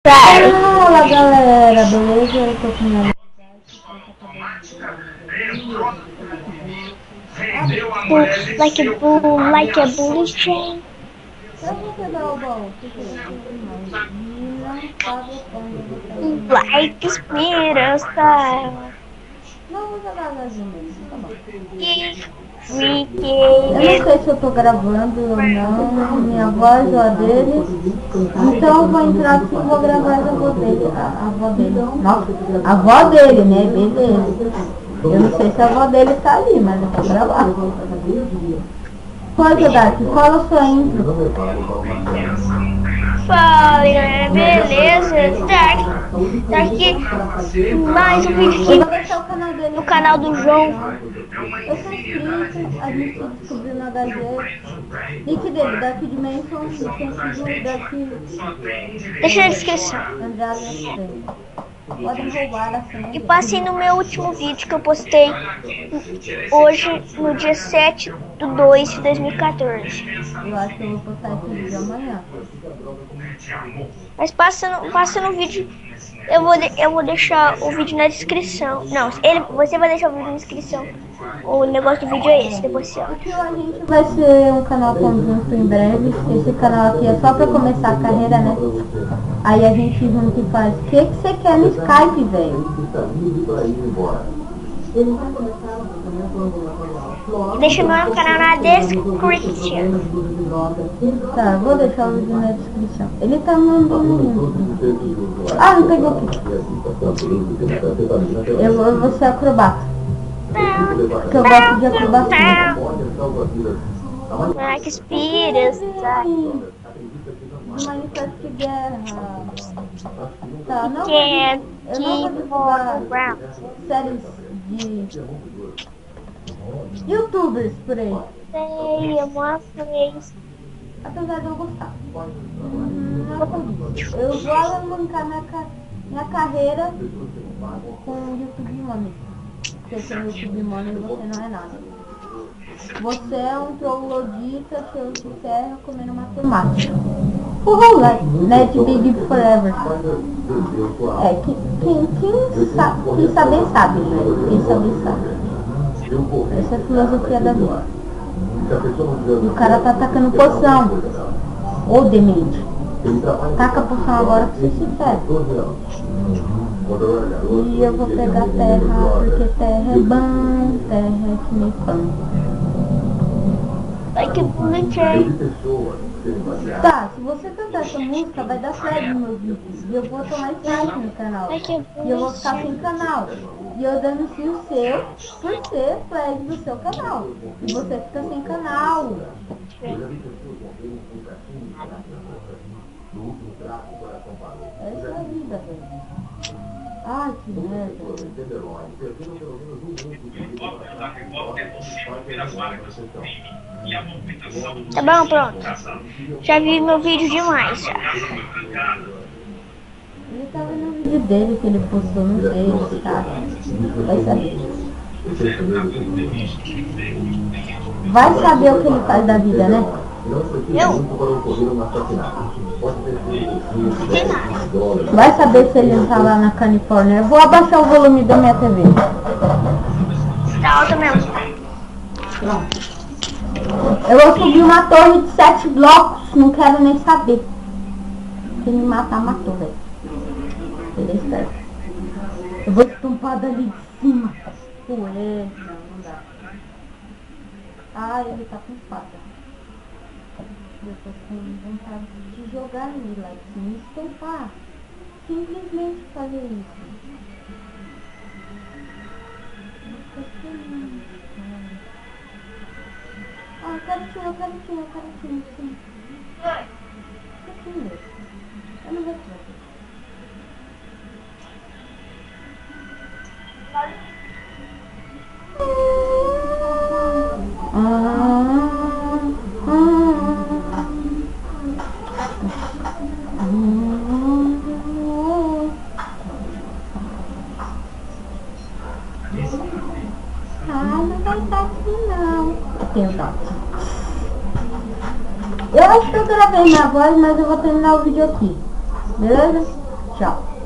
Fala galera, beleza? Eu tô com minha like a bullet train. eu vou pegar o baú, porque eu tenho demais. E não tá gostando de botar ele Like Spiral. Não vou jogar vazio mesmo, tá bom. Eu não sei se eu tô gravando ou não, minha voz ou a dele. Então eu vou entrar aqui e vou gravar a avó dele. A avó dele. Nossa, a avó dele, né? Beleza. Eu não sei se a avó dele tá ali, mas eu vou gravar. Pode jogar aqui, qual é a sua intro? Fala galera, beleza? Tá aqui mais um vídeo Eu vou aqui deixar o canal dele no canal do João. Eu sou inscrito, a gente descobriu no HG. Link dele, daqui de Manson, licença daqui. Deixa na descrição. Andrade F3. Podem roubar a senha. E passei no meu último vídeo que eu postei hoje, no dia 7/2/2014. Eu acho que eu vou postar esse vídeo amanhã. Mas passa no vídeo. Eu vou deixar o vídeo na descrição. Não, você vai deixar o vídeo na descrição. O negócio do vídeo é esse, depois você olha. Porque a gente vai ser um canal conjunto em breve. Esse canal aqui é só pra começar a carreira, né? Aí a gente junto e faz. O que você quer no Skype, velho? Deixa meu canal na descrição. Tá, vou deixar o vídeo na descrição. Ele tá mandando link. Ah, não pegou aqui. Eu vou ser acrobata. Porque eu gosto de acrobacia. Like Spirit. Manifesto de guerra. Tá, não Can't eu não keep vou on divulgar around. séries de youtubers por aí. Say uma vez. Apesar de eu gostar. Não é por isso. Eu vou alavancar minha carreira com o YouTube Money. Porque sem YouTube Money você não é nada. Você é um troglodita cheio de terra comendo matemática. Uhul, Net Big Forever. É, quem saber sabe, né? Quem saber sabe. Essa é a filosofia da vida. E o cara tá atacando poção. Ô demente. Taca a poção agora que você se ferra. E eu vou pegar terra, porque terra é bom, terra é que nem pão. Like a bullet train. Tá, se você cantar essa música vai dar flag no meu vídeo. E eu vou tomar strike no canal. E eu vou ficar sem canal. E eu denuncio o seu por ser flag do seu canal. E você fica sem canal. Essa é a vida, velho. Ai, que merda. Tá bom, pronto. Já vi meu vídeo demais. Já. Ele tava no vídeo dele que ele postou, não sei, tá? Vai saber. Vai saber o que ele faz da vida, né? Eu? Vai saber se ele não tá lá na Califórnia. Eu vou abaixar o volume da minha TV. Tá alto mesmo. Eu vou subir uma torre de 7 blocos, não quero nem saber. Se me matar, matou, velho. Ele é esperto. Eu vou estumpar dali de cima. Ué, não dá. Ah, ele tá com espada. Eu tô com vontade de jogar nele, like, me estumpar. Simplesmente fazer isso. Ah, eu quero time, sim. Eu não vou tirar. Não vai estar assim não. Eu tenho dó. Eu acho que eu gravei minha voz, mas eu vou terminar o vídeo aqui. Beleza? Tchau.